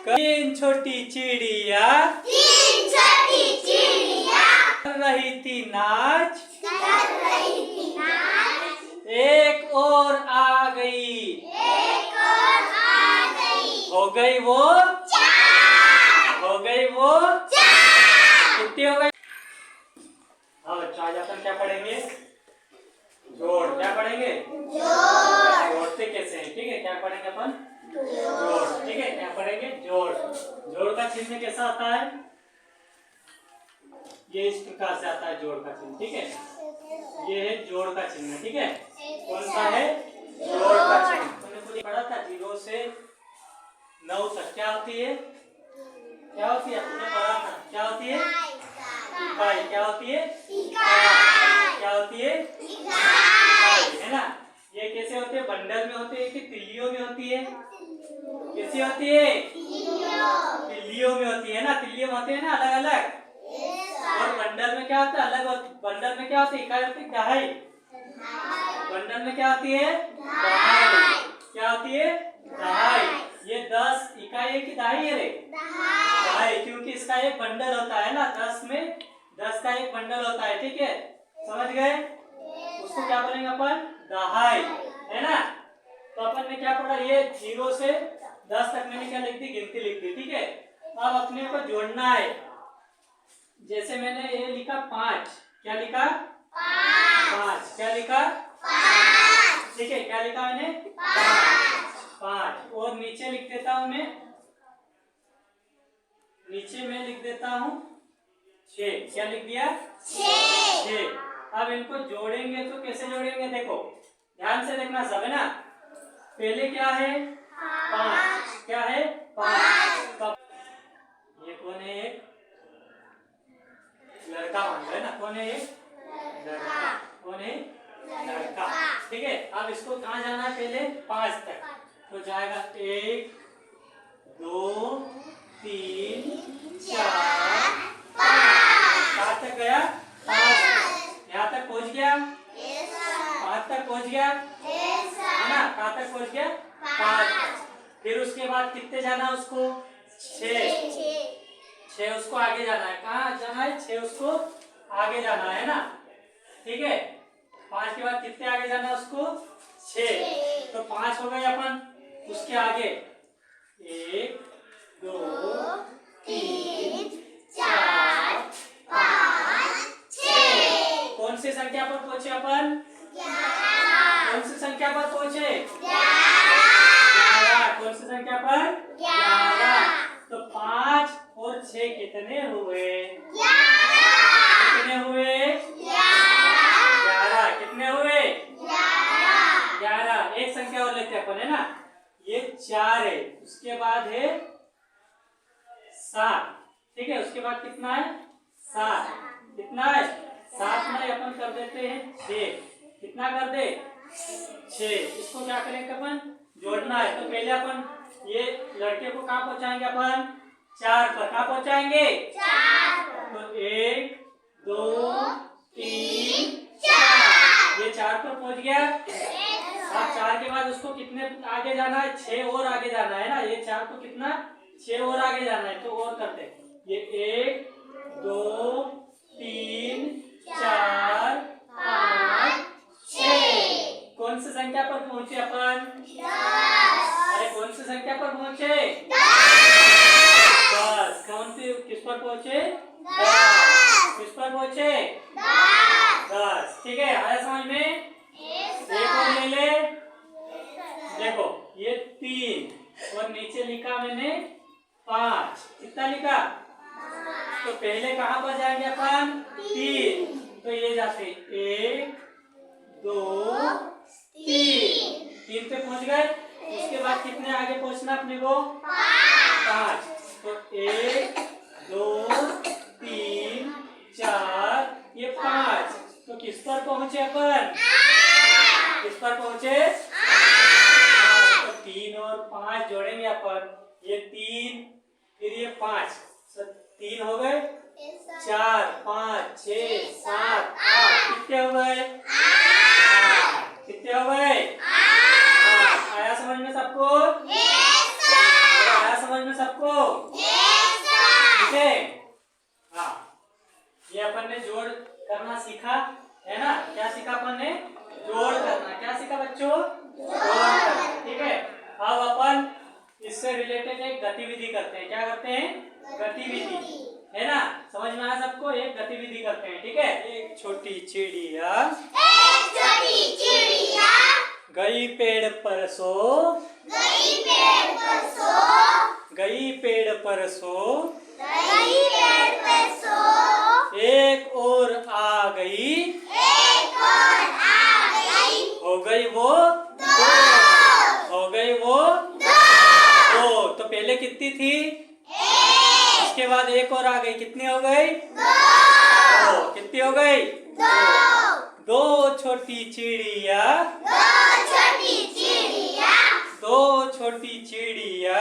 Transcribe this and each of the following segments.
तीन छोटी चिड़िया कर रही थी नाच, एक और आ गई, हो गई वो कितनी हो गई। अब बच्चों आज अपन क्या पढ़ेंगे? जोड़। क्या पढ़ेंगे? जोड़ते कैसे हैं, ठीक है। क्या पढ़ेंगे अपन? जोड़, ठीक है। क्या पढ़ेंगे? जोड़। जोड़ का चिन्ह कैसा आता है? ये इस प्रकार से आता है जोड़ का चिन्ह, ठीक है। ये है जोड़ का चिन्ह, ठीक है। कौन सा है? जोड़ का चिन्ह। तुमने कुछ पढ़ा था 0 से 9 तक क्या होती है? क्या होती है? तुमने पढ़ा था क्या होती है? इकाई। क्या होती है? क्या होती है? इकाई, है ना। ये कैसे होते हैं? बंडल में होते हैं कि तिल्लियों में होती है? कैसी होती है? तिल्लियों में होती है ना। तिल्लियों में होते हैं ना अलग अलग। और बंडल में क्या होता है? अलग। बंडल में क्या होती है? इकाई होती है दहाई। बंडल में क्या होती है? दहाई। क्या होती है? दहाई। ये 10 इकाई है कि दहाई है रे? दहाई, क्योंकि इसका एक बंडल होता है ना। 10 में 10 का एक बंडल होता है, ठीक है। समझ गए? उसको क्या बोलेंगे अपन? दहाई, है ना। तो अपन ने क्या पढ़ा? ये 0 से 10 तक मैंने क्या लिख दी? गिनती लिख दी, ठीक है। अब अपने को जोड़ना है। जैसे मैंने ये लिखा 5। क्या लिखा? 5। क्या लिखा? ठीक है। क्या लिखा मैंने? 5। और नीचे लिख देता हूं मैं, नीचे मैं लिख देता हूं 6। क्या लिख दिया? 6। अब इनको जोड़ेंगे तो कैसे जोड़ेंगे? देखो ध्यान से देखना सब, है ना। पहले क्या है? 5। क्या है? 5। ये कौन है? एक लड़का मान लो, है ना। कौन है? एक लड़का। कौन है? लड़का, ठीक है। अब इसको कहाँ जाना है? पहले 5 तक तो जाएगा 1 2 3 4 5। कहाँ तक गया? 5। यहाँ तक पहुँच गया? 5 तक पहुँच गया, है ना। कहाँ तक पहुँच गया? 5। फिर उसके बाद कितने जाना उसको? 6 उसको आगे जाना है। कहाँ जाना है? 6 उसको आगे जाना है ना, ठीक है। 5 के बाद कितने आगे जाना है उसको? 6। तो 5 हो गए अपन। उसके आगे 1 2 3 4 5 6। कौन सी संख्या पर पहुंचे अपन? 11। कौन सी संख्या पर पहुंचे? 11। कौन सी संख्या पर? 11। तो 5 और 6 कितने हुए? 11। कितने हुए? 11। कितने हुए? 11। एक संख्या और लेते हैं अपन, है ना। ये 4 है, उसके बाद है 7, ठीक है। उसके बाद कितना है? 7। कितना है? 7 में अपन कर देते हैं 6। कितना कर दे? 6। इसको क्या करेंगे अपन? जोड़ना है। तो पहले अपन ये लड़के को कहाँ पहुंचाएंगे अपन? 4 पर। कहाँ पहुंचाएंगे? 4 पर। तो 1 2 3 4। ये 4 पर पहुंच गया। अब 4 के बाद उसको कितने आगे जाना है? 6 और आगे जाना है ना। ये 4 को कितना? 6 और आगे जाना है। तो और करते हैं। ये 1 2 3 4 5 6। कौन सी संख्या पर पहुंचे अपन? 10। अरे कौन सी संख्या पर पहुंचे? 10। कौन सी? किस पर पहुंचे? 10। किस पर पहुंचे? 10। ठीक है। आया समझ में? एक और ले ले। देखो ये 3 और नीचे लिखा मैंने 5। कितना लिखा? तो पहले कहाँ पर जाएंगे अपन? 3। तो ये जाते 1 2 3। 3 पे पहुंच गए। उसके बाद कितने आगे पहुंचना अपने को? 5। तो 1 2 3 4 ये 5। तो किस पर पहुंचे अपन? किस पर पहुंचे? तो 3 और 5 जोड़ेंगे अपन। ये 3 फिर ये 5। 3 हो गए, 4 5 6 7 8। कितने हो गए? 8। कितने हो गए? 8। आया समझ में सबको? आया समझ में सबको? सबको? ठीक है। हाँ, ये अपन ने जोड़ करना सीखा है ना। क्या सीखा अपन ने? जोड़ करना। क्या सीखा बच्चों? जोड़ करना। ठीक है। अब अपन इससे रिलेटेड एक गतिविधि करते हैं। क्या करते हैं? गतिविधि, है ना। समझ में आया सबको? एक गतिविधि करते हैं। ठीक है। एक छोटी चिड़िया गई पेड़ पर सो, गई पेड़ पर सो, एक और आ गई, हो गई वो दो, हो गई वो दो। तो पहले कितनी थी? उसके बाद एक और आ गई, कितनी हो गई? दो। कितनी हो गई? दो छोटी चिड़िया, दो छोटी चिड़िया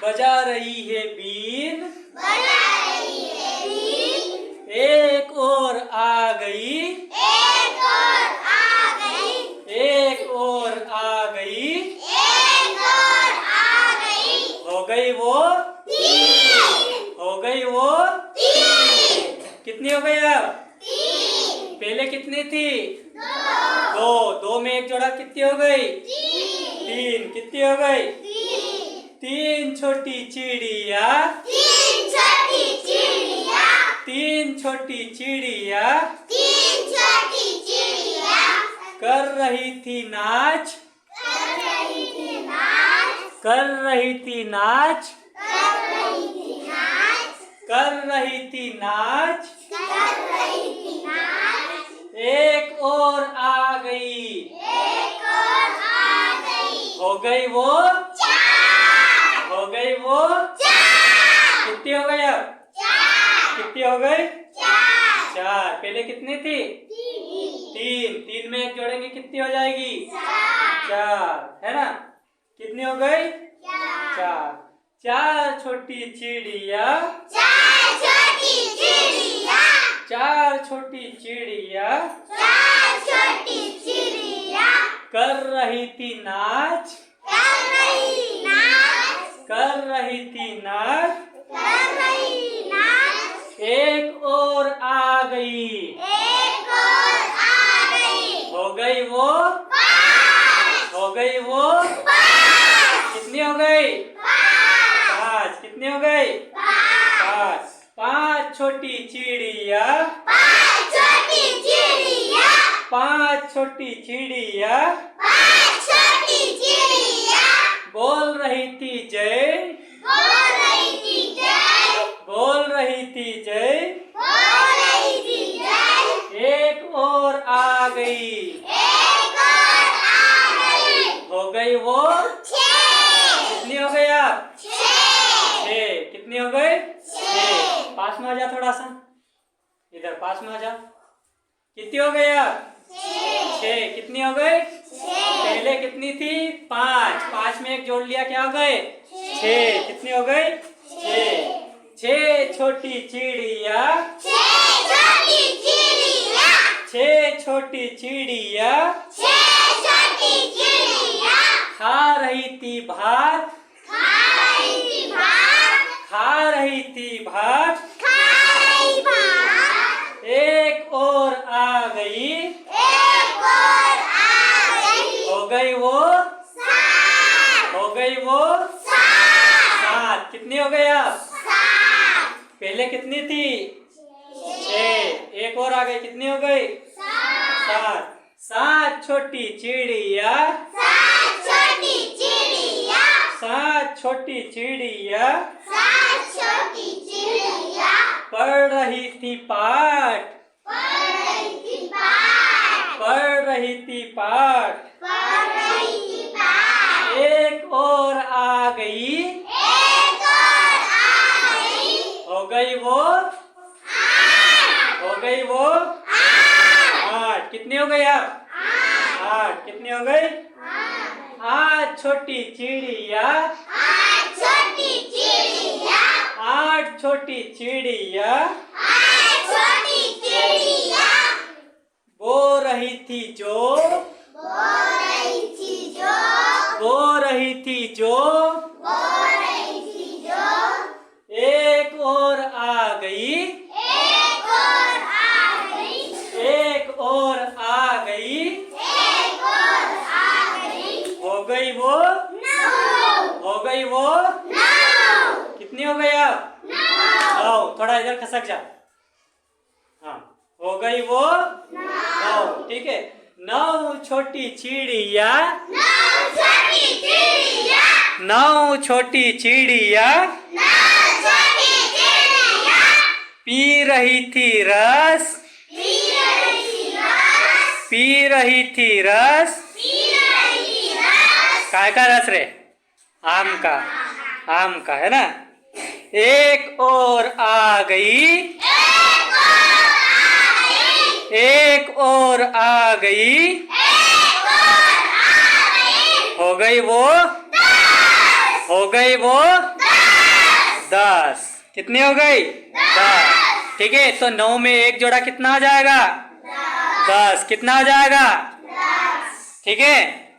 बजा रही है बीन, एक और आ गई, एक और आ गई, हो गई वो, हो गई वो। कितनी हो गई अब? पहले कितनी थी? दो। दो में एक जोड़ा, कितनी हो गई? तीन। कितनी हो गई? तीन छोटी चिड़िया, तीन छोटी चिड़िया कर रही थी नाच, कर रही थी नाच, कर रही थी नाच, एक और आ गई, हो गई वो, हो गई वो। कितनी हो गई अब? कितनी हो गई? चार। पहले कितनी थी? तीन। तीन में एक जोड़ेंगे, कितनी हो जाएगी? चार, है ना। कितनी हो गई? चार। चार छोटी चिड़िया, चार छोटी चिड़िया कर रही थी नाच, कर रही थी नाच, एक और आ गई, हो गई वो, हो गई वो। कितनी हो गई? पांच। कितनी हो गई? पांच। पांच छोटी चिड़िया, पांच छोटी चिड़िया बोल रही थी जय, बोल रही थी जय, एक और आ गई, हो गई वो। कितनी हो गई आप? छह। कितनी हो गई? छह। पास में आ जा, थोड़ा सा इधर पास में आ जा। कितनी हो गई आप? छह। कितनी हो गई? पहले कितनी थी? पांच। पांच में एक जोड़ लिया, क्या हो गए? छह। कितनी हो गई? छह। छह छोटी चिड़िया, छह छोटी चिड़िया खा रही थी भात, खा रही थी भात, एक और आ गई, हो गई वो, हो गई वो। सात। कितनी हो गई आप? पहले कितनी थी? छह। एक और आ गई, कितनी हो गई? सात। सात छोटी चिड़िया, सात छोटी चिड़िया पढ़ रही थी पाठ, पढ़ रही थी पाठ, एक और आ गई, हो गई वो, हो गई वो। आठ। कितनी हो गई आप? आठ। कितनी हो गई? आठ छोटी चिड़िया, आठ छोटी चिड़िया बो रही थी जो, बो रही थी जो जो एक और आ गई, एक और आ गई, हो गई वो, हो गई वो, कितनी हो गई अब? 9। थोड़ा इधर खसक जा। हाँ, हो गई वो 9। ठीक है। 9 छोटी चिड़िया, 9 छोटी चिड़िया पी रही थी रस, पी रही थी रस। काय का रस रे? आम का, आम का है ना। एक और आ गई, एक और आ गई, हो गई वो, हो गई वो 10। कितनी हो गई? 10। ठीक है, तो 9 में एक जोड़ा कितना आ जाएगा? 10। कितना आ जाएगा? ठीक है।